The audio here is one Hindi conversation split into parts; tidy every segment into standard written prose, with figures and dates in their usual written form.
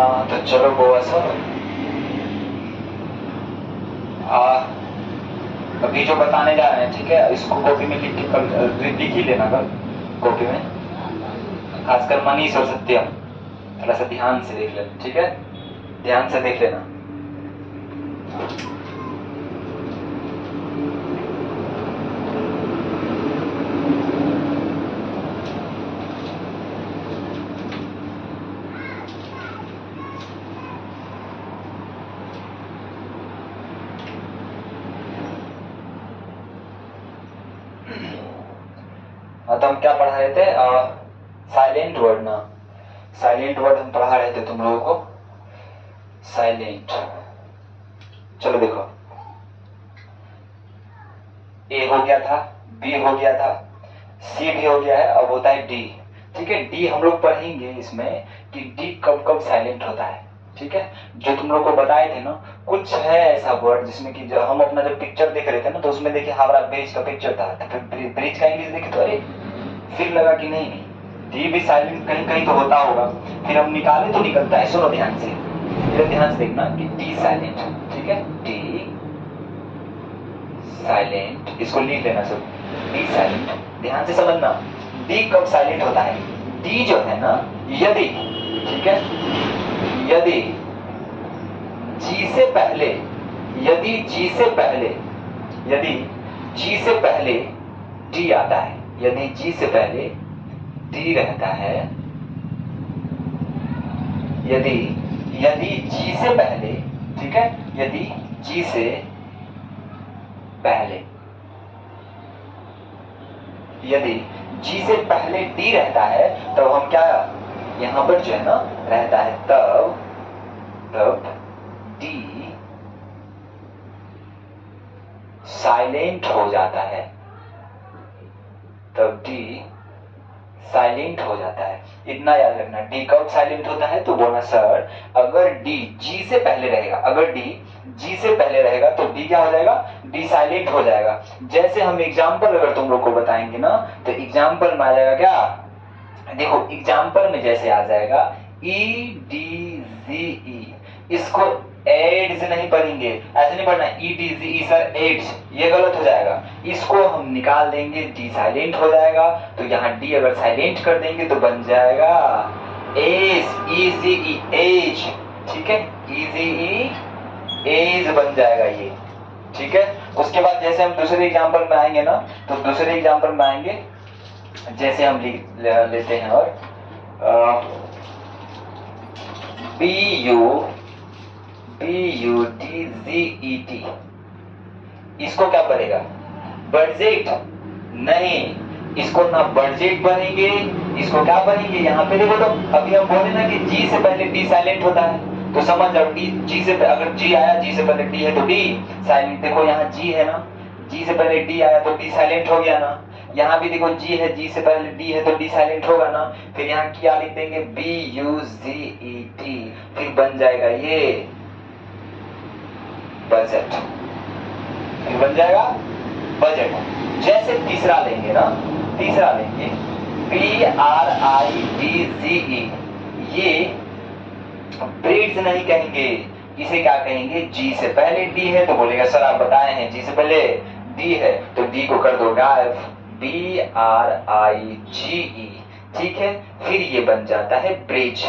तो चलो गोवा सर, अभी जो बताने जा रहे हैं, ठीक है, इसको कॉपी में लिख के कल लिख ही लेना कल कॉपी में, खासकर मनीष और सत्यम, थोड़ा सा ध्यान से देख लेना, ठीक है, ध्यान से देख लेना। तो हम क्या पढ़ा रहे थे, साइलेंट वर्ड ना, साइलेंट वर्ड हम पढ़ा रहे थे तुम लोगों को, साइलेंट। चलो देखो, ए हो गया था, बी हो गया था, सी भी हो गया है, अब होता है डी। ठीक है, डी हम लोग पढ़ेंगे इसमें कि डी कब कब साइलेंट होता है। ठीक है, जो तुम लोग को बताए थे ना, कुछ है ऐसा वर्ड जिसमें कि जब हम अपना जब पिक्चर देख रहे थे ना, तो उसमें देखिए हावड़ा ब्रिज का पिक्चर था, तो फिर ब्रिज का इंग्लिश देखे तो अरे फिर लगा कि नहीं नहीं, डी भी साइलेंट कहीं कहीं तो होता होगा, फिर हम निकाले तो निकलता है। सुनो ध्यान से, फिर ध्यान से देखना कि डी साइलेंट, ठीक है, डी साइलेंट, इसको लिख लेना सब, डी साइलेंट। ध्यान से समझना, डी कब साइलेंट होता है, डी जो है ना, यदि, ठीक है, यदि जी से पहले, यदि जी से पहले, यदि जी से पहले डी आता है, यदि जी से पहले डी रहता है, यदि यदि जी से पहले, ठीक है, यदि जी से पहले, यदि जी से पहले डी रहता है, तब हम क्या यहां पर जो है ना रहता है, तब तब डी साइलेंट हो जाता है, तब डी साइलेंट हो जाता है। इतना याद रखना, डी कब साइलेंट होता है, तो बोलना सर अगर डी जी से पहले रहेगा, अगर डी जी से पहले रहेगा तो डी क्या हो जाएगा, डी साइलेंट हो जाएगा। जैसे हम एग्जाम्पल अगर तुम लोग को बताएंगे ना, तो एग्जाम्पल में आ जाएगा क्या, देखो एग्जाम्पल में जैसे आ जाएगा ई डी जी ई, इसको एड्स नहीं पढ़ेंगे, ऐसे नहीं पढ़ना ई डी जी ई सर एड्स, ये गलत हो जाएगा, इसको हम निकाल देंगे, डी साइलेंट हो जाएगा। तो यहाँ डी अगर साइलेंट कर देंगे तो बन जाएगा एज, ई जी ई एज, ठीक है, ई जी ई एज बन जाएगा ये, ठीक है। उसके बाद जैसे हम दूसरे एग्जाम्पल में आएंगे ना, तो दूसरे एग्जाम्पल में आएंगे, जैसे हम लेते हैं और B U D G E T, इसको क्या पढ़ेगा, बजट नहीं, इसको ना बजट बनेंगे, इसको क्या बनेंगे, यहाँ पे देखो, तो अभी हम बोले ना कि जी से पहले डी साइलेंट होता है, तो समझ जाओ डी, जी से अगर जी आया, जी से पहले डी है तो डी साइलेंट। देखो यहाँ जी है ना, जी से पहले डी आया तो डी साइलेंट हो गया ना, यहाँ भी देखो जी है, जी से पहले डी है तो डी साइलेंट होगा ना। फिर यहाँ क्या लिख देंगे, B U G E T, फिर बन जाएगा ये बजट, फिर बन जाएगा बजट। जैसे तीसरा लेंगे ना, तीसरा लेंगे P R I D G E, ये ब्रिड्स नहीं कहेंगे, इसे क्या कहेंगे, जी से पहले डी है तो बोलेगा सर आप बताए हैं जी से पहले डी है, तो डी को कर दो गायब, बी आर आई जी ई, ठीक है। फिर ये बन जाता है ब्रिज,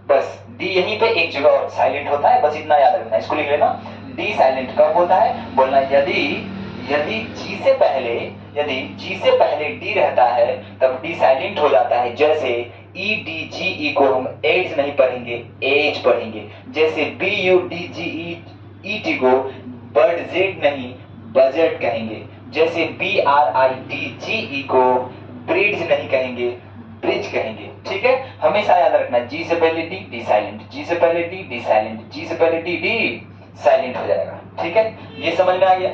बस डी यहीं पे एक जगह और साइलेंट होता है, बस इतना याद रखना, इसको लिख लेना, डी साइलेंट कब होता है, बोलना यदि जी से पहले, यदि जी से पहले डी रहता है तब डी साइलेंट हो जाता है। जैसे ई डी जी ई को हम एज नहीं पढ़ेंगे, एज पढ़ेंगे। जैसे B U D G E T को बजट नहीं बजट कहेंगे। जैसे B R I D G E को ब्रिड्ज नहीं कहेंगे, ब्रिज कहेंगे, ठीक है। हमेशा याद रखना, जी से पहले डी डी साइलेंट, जी से पहले डी डी साइलेंट, जी से पहले डी डी साइलेंट हो जाएगा, ठीक है। ये समझ में आ गया।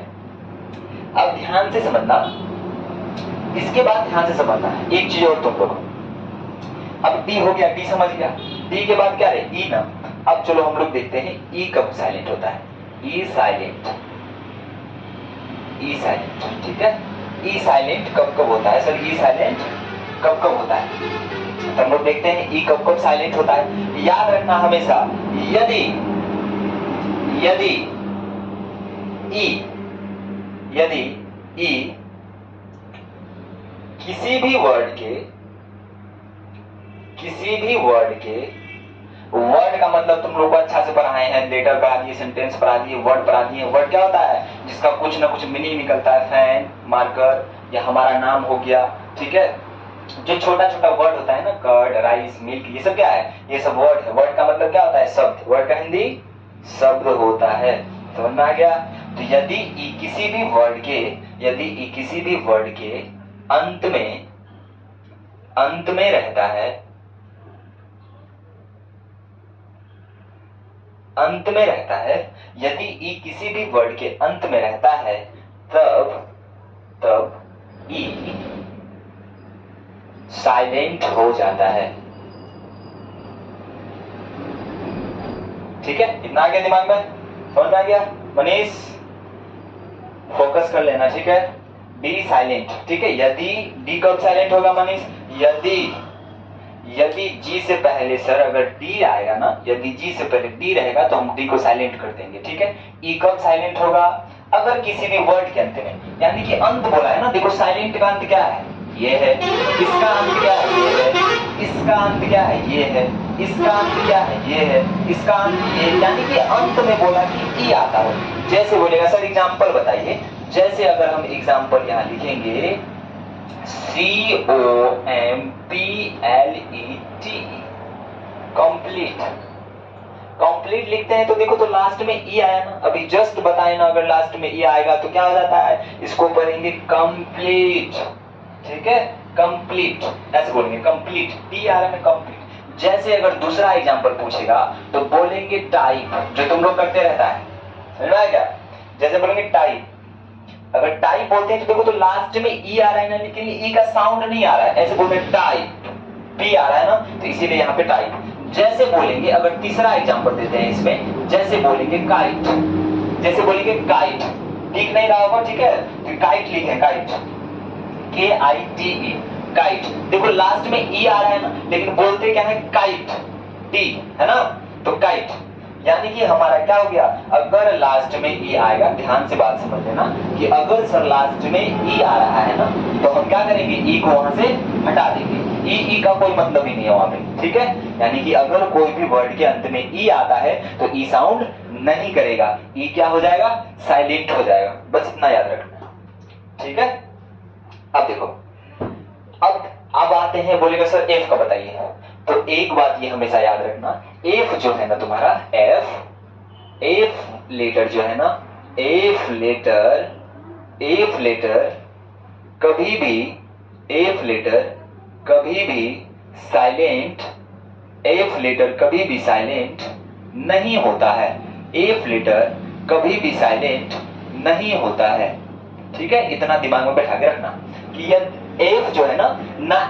अब ध्यान से समझना, इसके बाद ध्यान से समझना है एक चीज और तुम लोग, अब डी हो गया, डी समझ गया, डी के बाद क्या है, ई ना। अब चलो हम लोग देखते हैं ई कब साइलेंट होता है, ई साइलेंट, ई साइलेंट, ठीक है। ई साइलेंट कब कब होता है सर, ई साइलेंट कब कब होता है, तो हम लोग देखते हैं ई कब कब साइलेंट होता है। याद रखना हमेशा, यदि यदि ई किसी भी वर्ड के वर्ड का मतलब तुम लोग अच्छा से पढ़ाए हैं, लेटर पढ़ा दिए, सेंटेंस पढ़ा दिए, वर्ड पढ़ा दिए। वर्ड क्या होता है? जिसका कुछ ना कुछ मीनिंग निकलता है, फैन, मार्कर या हमारा नाम हो गया, ठीक है। जो छोटा छोटा वर्ड होता है ना, कर्ड, राइस, मिल्क, ये सब क्या है? ये सब वर्ड है। वर्ड का मतलब क्या होता है? शब्द। वर्ड का हिंदी शब्द होता है। समझ में आ गया? तो यदि ई किसी भी वर्ड के अंत में रहता है, यदि ई किसी भी वर्ड के अंत में रहता है, तब ई साइलेंट हो जाता है। ठीक है, इतना आ गया दिमाग में? समझ में आ गया? मनीष फोकस कर लेना, ठीक है। डी साइलेंट, ठीक है। यदि डी कब साइलेंट होगा मनीष? यदि जी से पहले सर अगर डी आएगा ना, यदि जी से पहले डी रहेगा तो हम डी को साइलेंट कर देंगे, ठीक है। ई कब साइलेंट होगा? अगर किसी भी वर्ड के अंत में, यानी कि अंत बोला है ना, देखो साइलेंट का अंत क्या है? ये है। इसका अंत क्या है? ये है। इसका अंत क्या है? ये है। इसका अंत क्या है? ये है। इसका अंत ये, यानी कि अंत में बोला कि ई आता हो। जैसे बोलेगा सर एग्जाम्पल बताइए, जैसे अगर हम एग्जाम्पल यहाँ लिखेंगे COMPLETE, कंप्लीट लिखते हैं तो देखो तो लास्ट में ई आया ना, अभी जस्ट बताए ना, अगर लास्ट में ई आएगा तो क्या हो जाता है? इसको पढ़ेंगे कंप्लीट, ठीक है। कंप्लीट ऐसे बोलेंगे, कंप्लीट, टी आ रहा है कंप्लीट। जैसे अगर दूसरा एग्जांपल पूछेगा तो बोलेंगे टाइप, जो तुम लोग करते रहता है, समझ में आया क्या? जैसे बोलेंगे टाइप, अगर टाइप बोलते हैं तो देखो तो लास्ट में ई आ रहा है ना, लेकिन ई का साउंड नहीं आ रहा है, ऐसे बोलते हैं टाइप, पी आ रहा है ना, तो इसीलिए यहाँ पे टाइप। जैसे बोलेंगे, अगर तीसरा एग्जांपल देते हैं इसमें, जैसे बोलेंगे काइट, जैसे बोलेंगे काइट, ठीक नहीं रहा होगा, ठीक है, तो काइट लिखे, काइट, KITE, काइट। देखो लास्ट में ई आ रहा है ना, लेकिन बोलते क्या है? काइट, टी है ना, तो काइट। यानी कि हमारा क्या हो गया? अगर लास्ट में ई आएगा, ध्यान से बात समझ लेना कि अगर सर लास्ट में ई आ रहा है ना, तो हम क्या करेंगे? ई को वहां से हटा देंगे। ई का कोई मतलब ही नहीं है वहां पे, ठीक है। यानी कि अगर कोई भी वर्ड के अंत में ई आता है तो ई साउंड नहीं करेगा, ई क्या हो जाएगा? साइलेंट हो जाएगा। बस इतना याद रखना, ठीक है। अब देखो, अब आते हैं, बोलेगा सर एफ का बताइए, तो एक बात ये हमेशा याद रखना, एफ जो है ना तुम्हारा, एफ लेटर जो है ना, एफ लेटर कभी भी साइलेंट नहीं होता है। एफ लेटर कभी भी साइलेंट नहीं होता है, ठीक है। इतना दिमाग में बैठा के रखना कि एफ जो है ना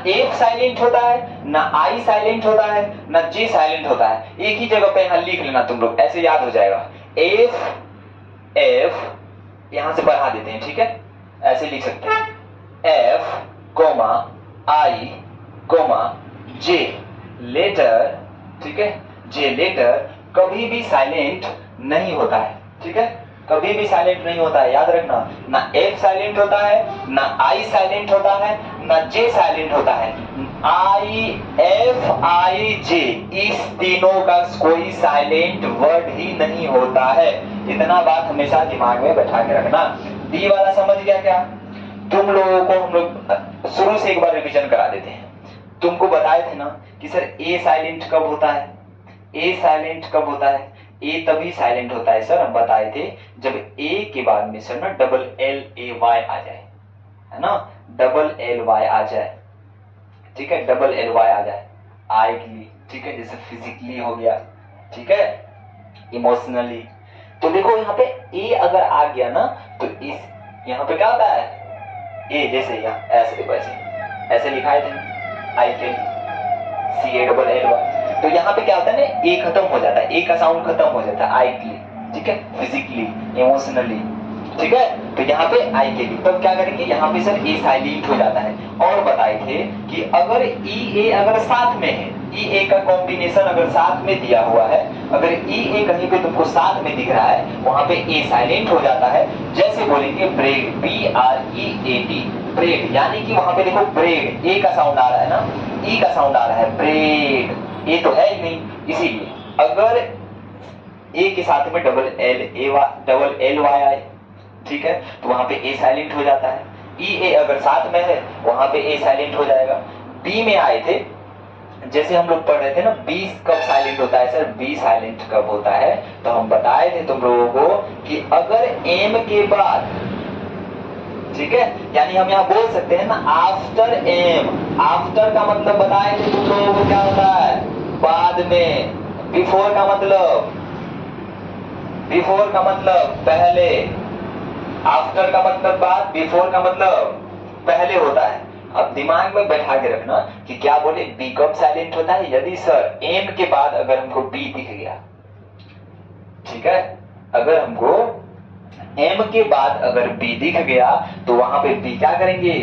एफ साइलेंट होता है, ना आई साइलेंट होता है, ना जे साइलेंट होता है। एक ही जगह पे यहां लिख लेना तुम लोग, ऐसे याद हो जाएगा। एफ यहां से बढ़ा देते हैं, ठीक है, ऐसे लिख सकते हैं, F comma I comma J letter, ठीक है, जे लेटर कभी भी साइलेंट नहीं होता है, ठीक है, कभी भी साइलेंट नहीं होता है। याद रखना, ना एफ साइलेंट होता है, ना आई साइलेंट होता है, ना जे साइलेंट होता है। IFIJ इस तीनों का कोई साइलेंट वर्ड ही नहीं होता है। इतना बात हमेशा दिमाग में बैठा के रखना। डी वाला समझ गया क्या? तुम लोगों को हम लोग शुरू से एक बार रिवीजन करा देते हैं। तुमको बताए थे ना कि सर ए साइलेंट कब होता है, ए साइलेंट कब होता है? ए तभी साइलेंट होता है सर, हम बताए थे जब ए के बाद में सर ना डबल LAY आ जाए, है ना, डबल LY आ जाए, ठीक है, डबल LY आ जाए, आएगी, ठीक है, जैसे फिजिकली हो गया, ठीक है, इमोशनली। तो देखो यहाँ पे ए अगर आ गया ना, तो इस यहाँ पे क्या होता है? ए जैसे यहाँ ऐसे देखो, ऐसे लिखाए थे IKCALLY, तो यहाँ पे क्या होता है ना, ए खत्म हो जाता है, ए का साउंड खत्म हो जाता है, आई के लिए, ठीक है, फिजिकली, इमोशनली, ठीक है। तो यहाँ पे आई के लिए तब क्या करेंगे, यहाँ पे सर ए साइलेंट हो जाता है। और बताए थे कि अगर ई ए अगर साथ में है, ई ए का कॉम्बिनेशन अगर साथ में दिया हुआ है, अगर ई ए कहीं पे तुमको साथ में दिख रहा है, वहां पे ए साइलेंट हो जाता है। जैसे बोलेंगे ब्रेड, BREAD, ब्रेड, यानी कि वहां पे देखो ब्रेड, ए का साउंड आ रहा है ना, ई का साउंड आ रहा है, ब्रेड, ए तो है ही नहीं, इसीलिए अगर ए के साथ में डबल एल वाई आए, ठीक है, तो वहां पे ए साइलेंट हो जाता है। ई ए अगर साथ में है, वहां पे ए साइलेंट हो जाएगा। बी में आए थे, जैसे हम लोग पढ़ रहे थे ना, बी कब साइलेंट होता है सर, बी साइलेंट कब होता है, तो हम बताए थे तुम लोगों को कि अगर एम के बाद, ठीक है, यानी हम यहाँ बोल सकते हैं ना आफ्टर एम, आफ्टर का मतलब बताए थे तुम लोगों को क्या होता है, बाद में, बिफोर का मतलब, बिफोर का मतलब पहले, आफ्टर का मतलब बाद, बिफोर का मतलब पहले होता है। अब दिमाग में बैठा के रखना कि क्या बोले, बी कब साइलेंट होता है, यदि सर एम के बाद अगर हमको बी दिख गया, ठीक है, अगर हमको एम के बाद अगर बी दिख गया तो वहां पे बी क्या करेंगे,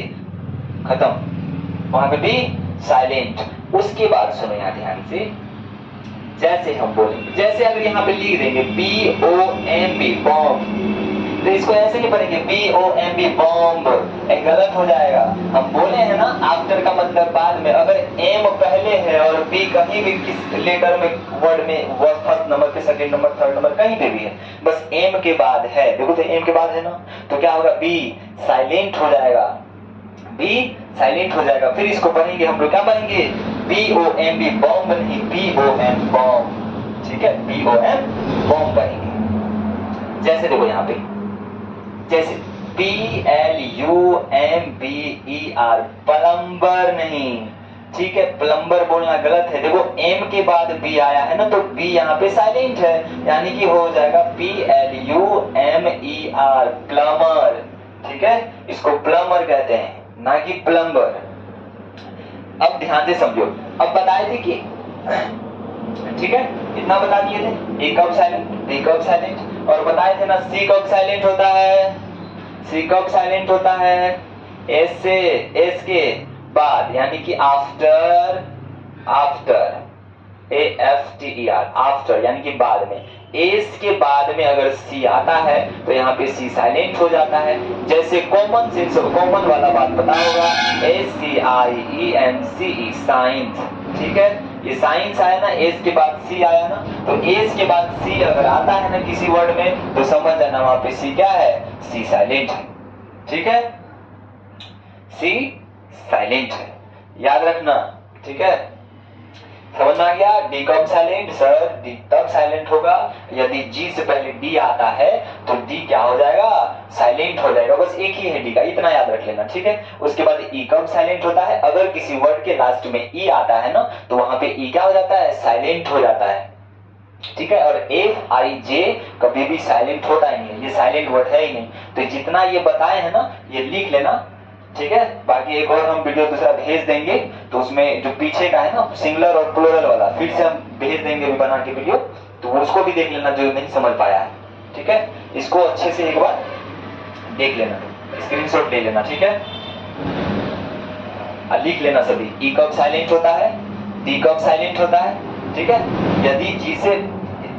खत्म, वहां पे बी साइलेंट। उसके बाद सुनो यहां ध्यान से, जैसे हम बोलेंगे, जैसे अगर यहाँ पे लिख देंगे BOMB बॉम्ब, तो इसको ऐसे नहीं पढ़ेंगे BOMB बॉम्ब, गलत हो जाएगा। हम बोले हैं ना आफ्टर का मतलब बाद में, अगर एम पहले है और बी कहीं भी किस लेटर में, वर्ड में, फर्स्ट नंबर पे, सेकंड नंबर, थर्ड नंबर, कहीं पे भी है, बस एम के बाद है, देखो तो एम के बाद है ना, तो क्या होगा, बी साइलेंट हो जाएगा, बी साइलेंट हो जाएगा। फिर इसको पढ़ेंगे हम लोग, क्या पढ़ेंगे, BOMB बॉम्ब नहीं, BOM बॉम्ब, ठीक है, BOM बॉम्ब पढ़ेंगे। जैसे देखो यहाँ पे, जैसे PLUMBER, प्लम्बर नहीं, ठीक है, प्लम्बर बोलना गलत है। देखो एम के बाद बी आया है ना, तो बी यहाँ पे साइलेंट है, यानी कि हो जाएगा PLUMER, प्लम्बर, ठीक है, इसको प्लम्बर कहते हैं, ना कि प्लम्बर। अब ध्यान से समझो, अब बताए थे कि, ठीक है, इतना बता दिए थे, ए कब साइलेंट, बी कब साइलेंट, और बताए थे ना सी कब साइलेंट होता है, सी कब साइलेंट होता है, एस से, एस के बाद, यानी कि आफ्टर, आफ्टर, AFTER, आफ्टर यानी कि बाद में, एस के बाद में अगर सी आता है तो यहाँ पे सी साइलेंट हो जाता है। जैसे कॉमन सेंस, कॉमन वाला बात पता होगा, SCIENCE, साइंस, ठीक है, ये साइंस आया ना, एस के बाद सी आया ना, तो एस के बाद सी अगर आता है ना किसी वर्ड में, तो समझ जाना वहां पे सी क्या है, सी साइलेंट है, ठीक है, सी साइलेंट है, याद रखना, ठीक है, समझ में आ गया। डी कब साइलेंट, सर डी तब साइलेंट होगा यदि जी से पहले डी आता है, तो डी क्या हो जाएगा, साइलेंट हो जाएगा, बस एक ही है डी का, इतना याद रख लेना, ठीक है। उसके बाद ई कब साइलेंट होता है, अगर किसी वर्ड के लास्ट में ई आता है ना, तो वहां पे ई क्या हो जाता है, साइलेंट हो जाता है, ठीक है। और FIJ कभी भी साइलेंट होता ही नहीं, ये साइलेंट वर्ड है ही नहीं। तो जितना ये बताए हैं ना, ये लिख लेना, ठीक है। बाकी एक और हम वीडियो दूसरा भेज देंगे, तो उसमें जो पीछे का है ना सिंगुलर और प्लूरल वाला, फिर से हम भेज देंगे भी बना के वीडियो, तो उसको भी देख लेना जो नहीं समझ पाया है, ठीक है। इसको अच्छे से एक बार देख लेना, स्क्रीनशॉट ले लेना, ठीक है। लिख लेना सभी, ई कब साइलेंट होता है, डी कब साइलेंट होता है, ठीक है। यदि जी से,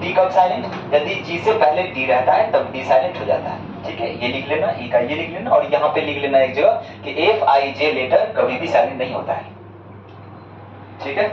डी कब साइलेंट, यदि जी से पहले डी रहता है तब डी साइलेंट हो जाता है, ठीक है। ये लिख लेना, ई का ये लिख लेना, और यहाँ पे लिख लेना एक जगह कि FIJ लेटर कभी भी साइलेंट नहीं होता है, ठीक है।